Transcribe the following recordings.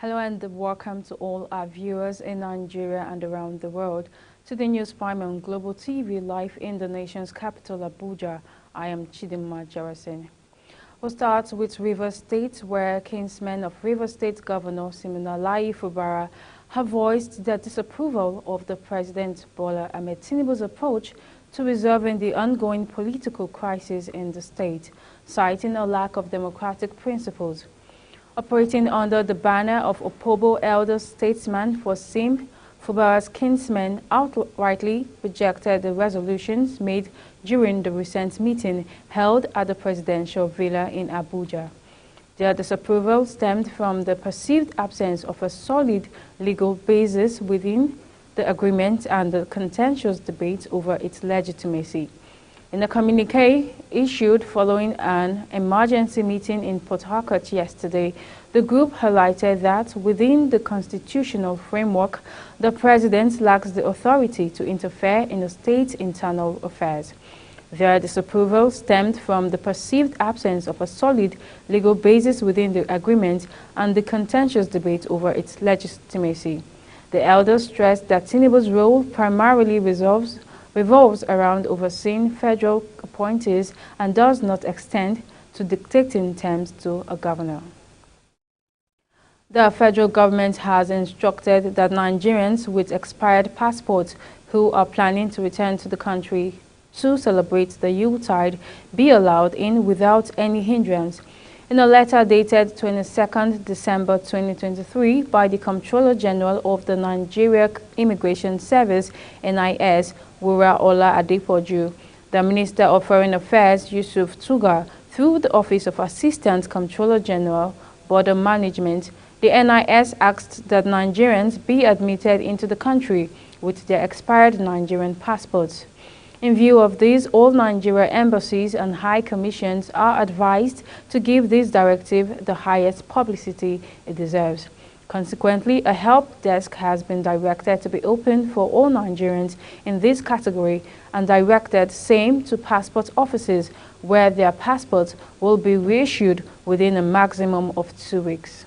Hello and welcome to all our viewers in Nigeria and around the world to the News Prime on Global TV live in the nation's capital, Abuja. I am Chidinma Jarasin. We'll start with Rivers State, where kinsmen of Rivers State Governor Siminalayi Fubara have voiced their disapproval of the President Bola Ahmed Tinubu's approach to resolving the ongoing political crisis in the state, citing a lack of democratic principles. Operating under the banner of Opobo Elder Statesman for SIM, Fubara's kinsmen outrightly rejected the resolutions made during the recent meeting held at the presidential villa in Abuja. Their disapproval stemmed from the perceived absence of a solid legal basis within the agreement and the contentious debate over its legitimacy. In a communique issued following an emergency meeting in Port Harcourt yesterday, the group highlighted that within the constitutional framework, the president lacks the authority to interfere in the state's internal affairs. Their disapproval stemmed from the perceived absence of a solid legal basis within the agreement and the contentious debate over its legitimacy. The elders stressed that Tinubu's role primarily revolves around overseeing federal appointees and does not extend to dictating terms to a governor. The federal government has instructed that Nigerians with expired passports who are planning to return to the country to celebrate the Yuletide be allowed in without any hindrance. In a letter dated 22nd December 2023 by the Comptroller General of the Nigeria Immigration Service, NIS, Wura Ola Adepoju, the Minister of Foreign Affairs, Yusuf Tuga, through the Office of Assistant Comptroller General, Border Management, the NIS asked that Nigerians be admitted into the country with their expired Nigerian passports. In view of this, all Nigeria embassies and high commissions are advised to give this directive the highest publicity it deserves. Consequently, a help desk has been directed to be opened for all Nigerians in this category and directed same to passport offices where their passports will be reissued within a maximum of 2 weeks.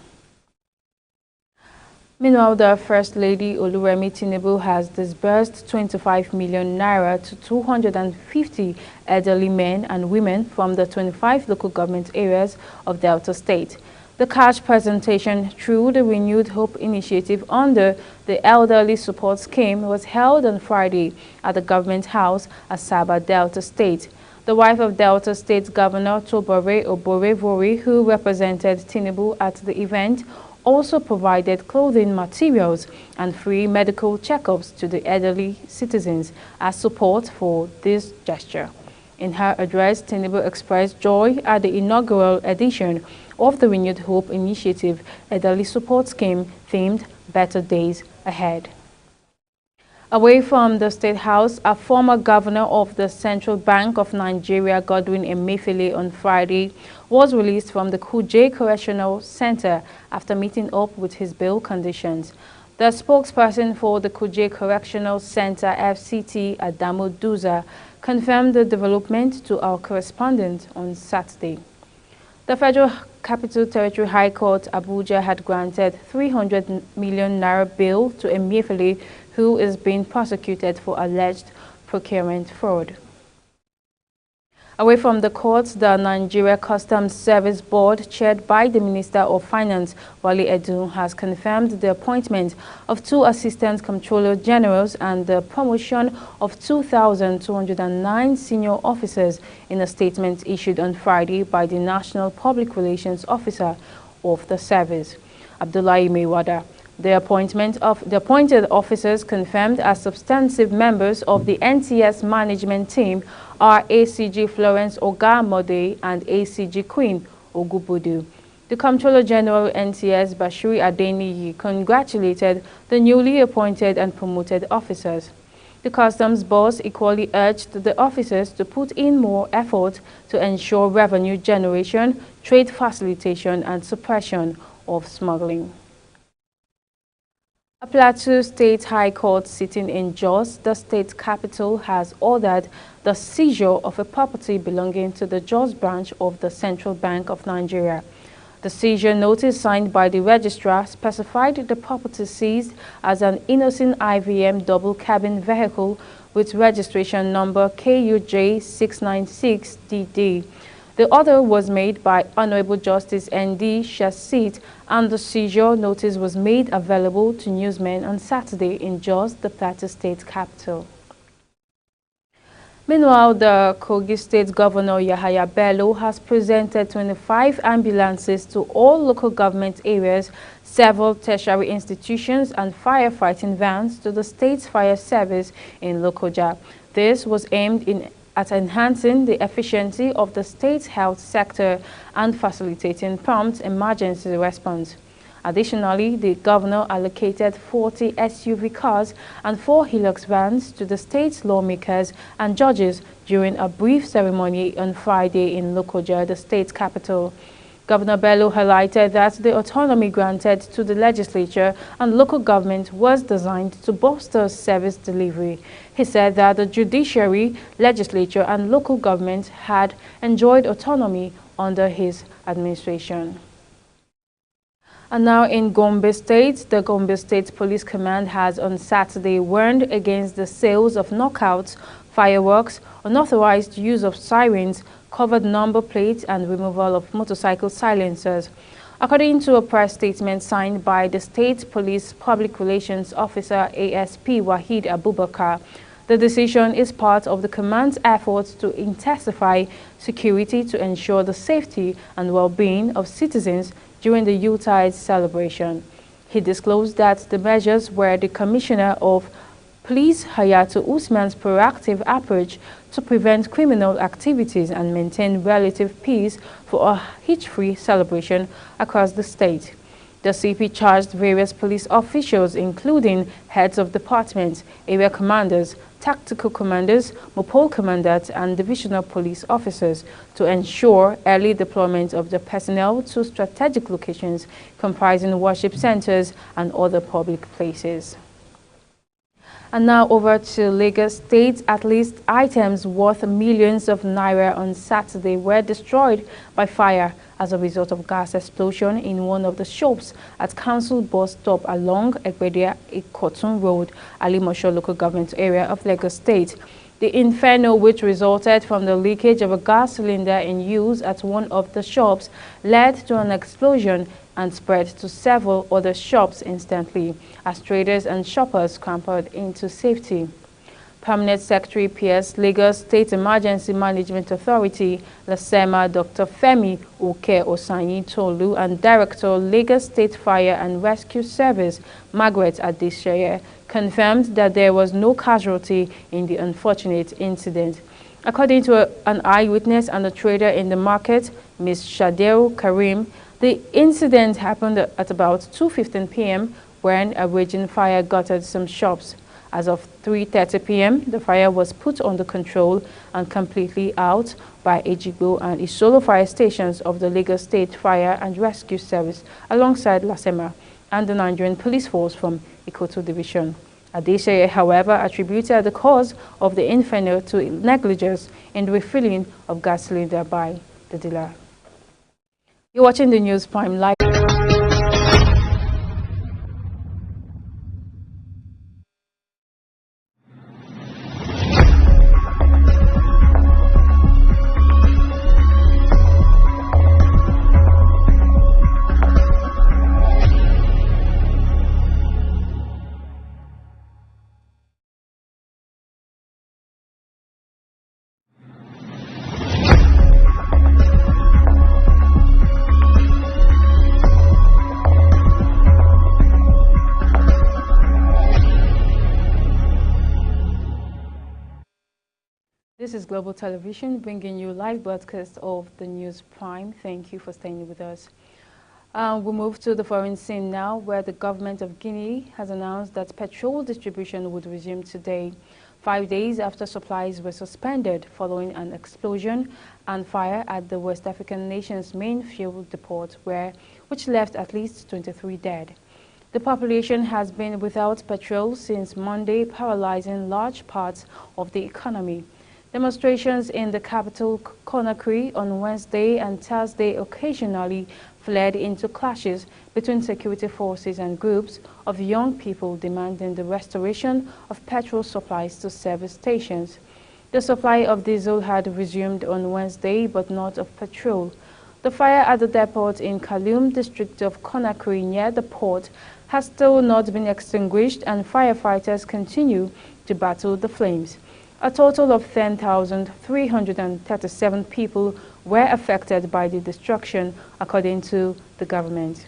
Meanwhile, the First Lady Oluremi Tinubu has disbursed 25 million naira to 250 elderly men and women from the 25 local government areas of Delta State. The cash presentation through the Renewed Hope initiative under the Elderly Support Scheme was held on Friday at the Government House, Asaba, Delta State. The wife of Delta State Governor Tobore Oborevori, who represented Tinubu at the event, also provided clothing materials and free medical checkups to the elderly citizens as support for this gesture. In her address, Tinubu expressed joy at the inaugural edition of the Renewed Hope Initiative Elderly Support Scheme themed Better Days Ahead. Away from the State House, a former governor of the Central Bank of Nigeria, Godwin Emefiele, on Friday was released from the Kuje Correctional Center after meeting up with his bail conditions. The spokesperson for the Kuje Correctional Center, FCT, Adamu Duza, confirmed the development to our correspondent on Saturday. The Federal Capital Territory High Court, Abuja, had granted 300 million naira bail to Emefiele, who is being prosecuted for alleged procurement fraud. Away from the courts, the Nigeria Customs Service Board, chaired by the Minister of Finance, Wale Edun, has confirmed the appointment of 2 Assistant Comptroller Generals and the promotion of 2,209 senior officers in a statement issued on Friday by the National Public Relations Officer of the service, Abdullahi Maiwada. The appointed officers confirmed as substantive members of the NTS management team are ACG Florence Ogamode and ACG Queen Ogubudu. The Comptroller General NTS Bashiri Adeniyi congratulated the newly appointed and promoted officers. The customs boss equally urged the officers to put in more effort to ensure revenue generation, trade facilitation and suppression of smuggling. A Plateau State High Court sitting in Jos, the state capital, has ordered the seizure of a property belonging to the Jos branch of the Central Bank of Nigeria. The seizure notice signed by the registrar specified the property seized as an Innocent IVM double cabin vehicle with registration number KUJ696DD. The order was made by Honorable Justice N.D. Shasit, and the seizure notice was made available to newsmen on Saturday in Jos, the Plateau State capital. Meanwhile, the Kogi State Governor Yahaya Bello has presented 25 ambulances to all local government areas, several tertiary institutions and firefighting vans to the state's fire service in Lokoja. This was aimed at enhancing the efficiency of the state's health sector and facilitating prompt emergency response. Additionally, the governor allocated 40 SUV cars and 4 Hilux vans to the state's lawmakers and judges during a brief ceremony on Friday in Lokoja, the state capital. Governor Bello highlighted that the autonomy granted to the legislature and local government was designed to bolster service delivery. He said that the judiciary, legislature and local government had enjoyed autonomy under his administration. And now in Gombe State, the Gombe State Police Command has on Saturday warned against the sales of knockouts, fireworks, unauthorized use of sirens, covered number plates and removal of motorcycle silencers. According to a press statement signed by the State Police Public Relations Officer ASP Wahid Abubakar, the decision is part of the command's efforts to intensify security to ensure the safety and well-being of citizens during the Yuletide celebration. He disclosed that the measures were the Commissioner of Police Hayatu Usman's proactive approach to prevent criminal activities and maintain relative peace for a hitch-free celebration across the state. The CP charged various police officials, including heads of departments, area commanders, tactical commanders, Mopol commanders, and divisional police officers to ensure early deployment of the personnel to strategic locations comprising worship centers and other public places. And now over to Lagos State. At least items worth millions of naira on Saturday were destroyed by fire as a result of gas explosion in one of the shops at Council Bus Stop along Egbedia-Ikotun Road, Alimosho local government area of Lagos State. The inferno, which resulted from the leakage of a gas cylinder in use at one of the shops, led to an explosion and spread to several other shops instantly, as traders and shoppers scrambled into safety. Permanent Secretary PS Lagos State Emergency Management Authority, LASEMA, Dr. Femi Oke Osanyi Tolu, and Director Lagos State Fire and Rescue Service, Margaret Adeseye, confirmed that there was no casualty in the unfortunate incident. According to an eyewitness and a trader in the market, Ms. Shadeu Karim, the incident happened at about 2:15 p.m. when a raging fire gutted some shops. As of 3:30 p.m., the fire was put under control and completely out by Ejigbo and Isolo fire stations of the Lagos State Fire and Rescue Service alongside LASEMA and the Nigerian Police Force from Ikoto Division. Adeseye, however, attributed the cause of the inferno to negligence in the refilling of gas cylinder by the dealer. You're watching the News Prime Live. This is Global Television bringing you live broadcast of the News Prime. Thank you for staying with us. We'll move to the foreign scene now, where the government of Guinea has announced that petrol distribution would resume today, 5 days after supplies were suspended following an explosion and fire at the West African nation's main fuel depot, which left at least 23 dead. The population has been without petrol since Monday, paralyzing large parts of the economy. Demonstrations in the capital Conakry on Wednesday and Thursday occasionally fled into clashes between security forces and groups of young people demanding the restoration of petrol supplies to service stations. The supply of diesel had resumed on Wednesday, but not of petrol. The fire at the depot in Kaloum district of Conakry near the port has still not been extinguished, and firefighters continue to battle the flames. A total of 10,337 people were affected by the destruction, according to the government.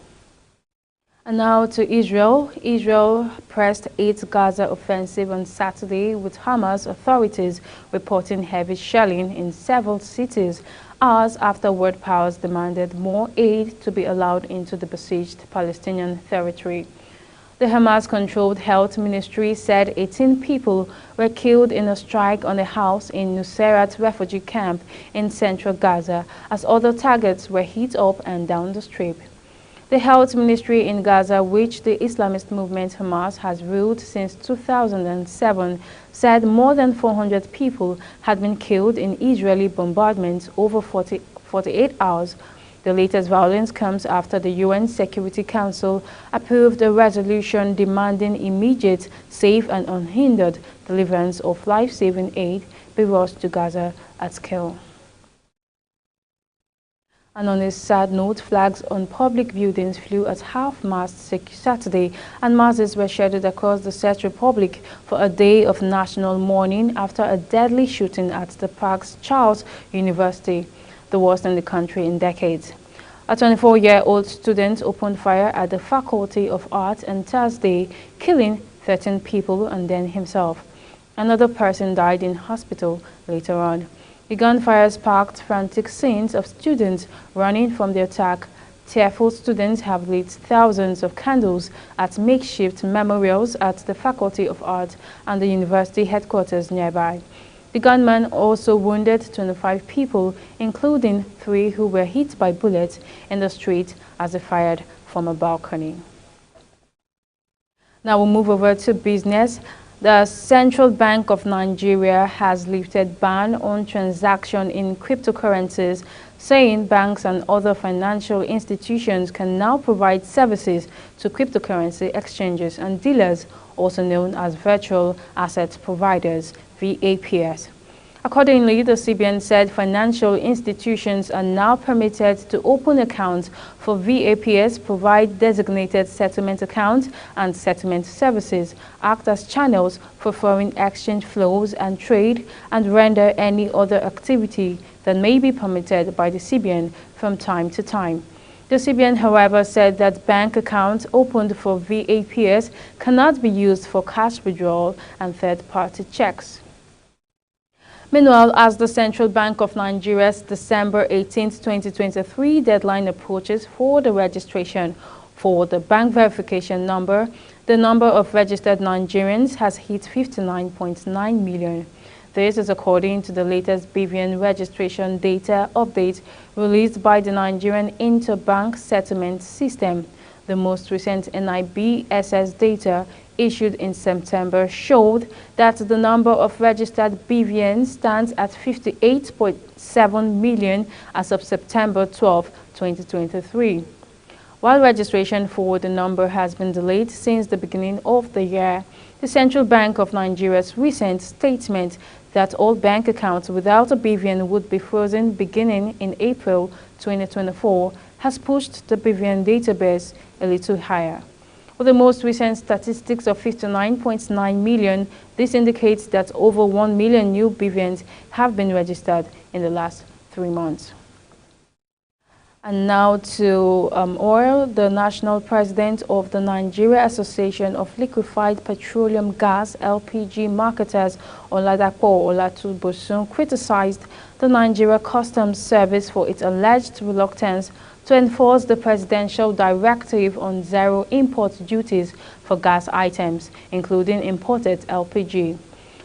And now to Israel. Israel pressed its Gaza offensive on Saturday, with Hamas authorities reporting heavy shelling in several cities, hours after world powers demanded more aid to be allowed into the besieged Palestinian territory. The Hamas-controlled health ministry said 18 people were killed in a strike on a house in Nuseirat refugee camp in central Gaza, as other targets were hit up and down the strip. The health ministry in Gaza, which the Islamist movement Hamas has ruled since 2007, said more than 400 people had been killed in Israeli bombardments over 48 hours. The latest violence comes after the UN Security Council approved a resolution demanding immediate, safe and unhindered deliverance of life-saving aid be rushed to Gaza at scale. And on a sad note, flags on public buildings flew at half-mast Saturday, and masses were scheduled across the Czech Republic for a day of national mourning after a deadly shooting at the Prague's Charles University, the worst in the country in decades. A 24-year-old student opened fire at the Faculty of Art on Thursday, killing 13 people and then himself. Another person died in hospital later on. The gunfire sparked frantic scenes of students running from the attack. Tearful students have lit thousands of candles at makeshift memorials at the Faculty of Art and the university headquarters nearby. The gunman also wounded 25 people, including 3 who were hit by bullets in the street as they fired from a balcony. Now we'll move over to business. The Central Bank of Nigeria has lifted ban on transaction in cryptocurrencies, saying banks and other financial institutions can now provide services to cryptocurrency exchanges and dealers, also known as virtual asset providers, VAPS. Accordingly, the CBN said financial institutions are now permitted to open accounts for VAPS, provide designated settlement accounts and settlement services, act as channels for foreign exchange flows and trade, and render any other activity that may be permitted by the CBN from time to time. The CBN, however, said that bank accounts opened for VAPS cannot be used for cash withdrawal and third-party checks. Meanwhile, as the Central Bank of Nigeria's December 18, 2023 deadline approaches for the registration for the bank verification number, the number of registered Nigerians has hit 59.9 million. This is according to the latest BVN registration data update released by the Nigerian Interbank Settlement System. The most recent NIBSS data issued in September showed that the number of registered BVNs stands at 58.7 million as of September 12, 2023. While registration for the number has been delayed since the beginning of the year, the Central Bank of Nigeria's recent statement that all bank accounts without a BVN would be frozen beginning in April 2024 has pushed the BVN database a little higher. With the most recent statistics of 59.9 million, this indicates that over 1 million new BVNs have been registered in the last 3 months. And now to oil. The national president of the Nigeria Association of Liquefied Petroleum Gas (LPG) Marketers, Oladapo Olatubosun, criticized the Nigeria Customs Service for its alleged reluctance to enforce the presidential directive on zero import duties for gas items, including imported LPG.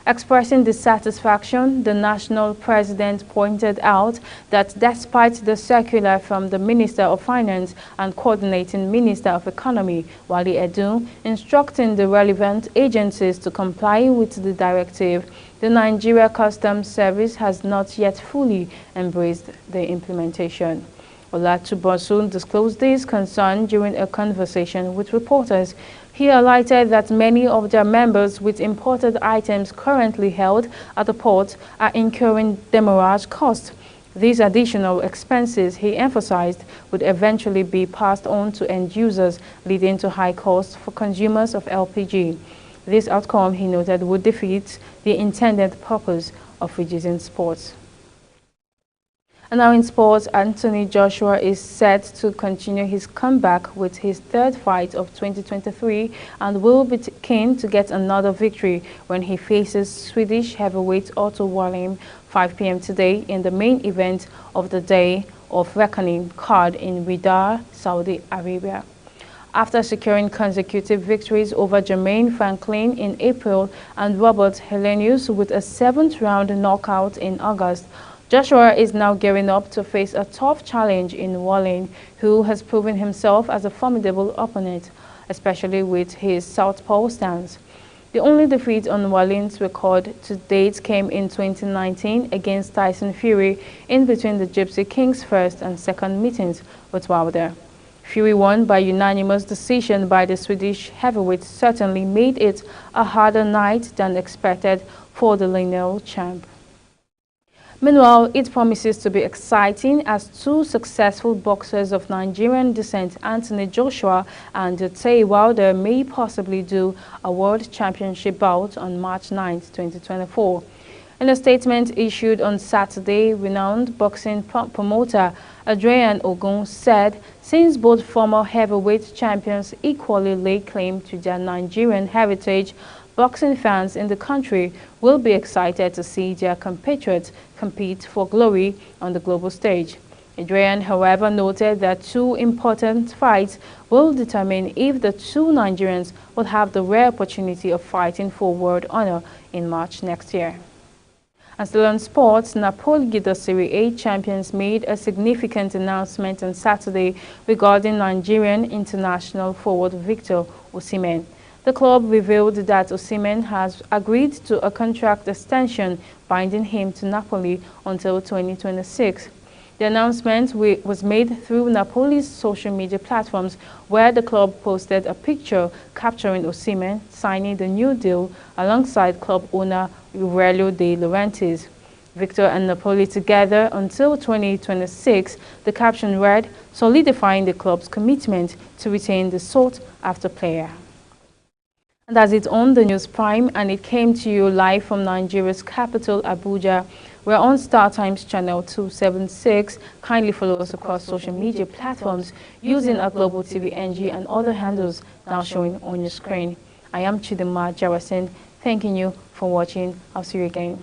Expressing dissatisfaction, the national president pointed out that despite the circular from the Minister of Finance and Coordinating Minister of Economy, Wale Edun, instructing the relevant agencies to comply with the directive, the Nigeria Customs Service has not yet fully embraced the implementation. Olatubosun disclosed this concern during a conversation with reporters. He highlighted that many of their members with imported items currently held at the port are incurring demurrage costs. These additional expenses, he emphasized, would eventually be passed on to end users, leading to high costs for consumers of LPG. This outcome, he noted, would defeat the intended purpose of reducing sports. And now in sports, Anthony Joshua is set to continue his comeback with his third fight of 2023 and will be keen to get another victory when he faces Swedish heavyweight Otto Wallin 5 p.m. today in the main event of the Day of Reckoning card in Riyadh, Saudi Arabia. After securing consecutive victories over Jermaine Franklin in April and Robert Helenius with a 7th-round knockout in August, Joshua is now gearing up to face a tough challenge in Wallin, who has proven himself as a formidable opponent, especially with his southpaw stance. The only defeat on Wallin's record to date came in 2019 against Tyson Fury in between the Gypsy King's first and second meetings with Wilder. Fury won by unanimous decision by the Swedish heavyweight certainly made it a harder night than expected for the lineal champ. Meanwhile, it promises to be exciting as two successful boxers of Nigerian descent, Anthony Joshua and Deontay Wilder, may possibly do a World Championship bout on March 9, 2024. In a statement issued on Saturday, renowned boxing promoter Adrian Ogun said, since both former heavyweight champions equally lay claim to their Nigerian heritage, boxing fans in the country will be excited to see their compatriots compete for glory on the global stage. Adrian, however, noted that two important fights will determine if the two Nigerians will have the rare opportunity of fighting for world honor in March next year. And still on sports, Napoli, the Serie A champions, made a significant announcement on Saturday regarding Nigerian international forward Victor Osimhen. The club revealed that Osimhen has agreed to a contract extension binding him to Napoli until 2026. The announcement was made through Napoli's social media platforms, where the club posted a picture capturing Osimhen signing the new deal alongside club owner Aurelio De Laurentiis. Victor and Napoli together until 2026, the caption read, solidifying the club's commitment to retain the sought-after player. And that's it on the News Prime, and it came to you live from Nigeria's capital, Abuja. We're on StarTimes channel 276. Kindly follow us across social media platforms using our Global TV NG and other handles now showing on your screen. I am Chidima Jarasin, thanking you for watching. I'll see you again.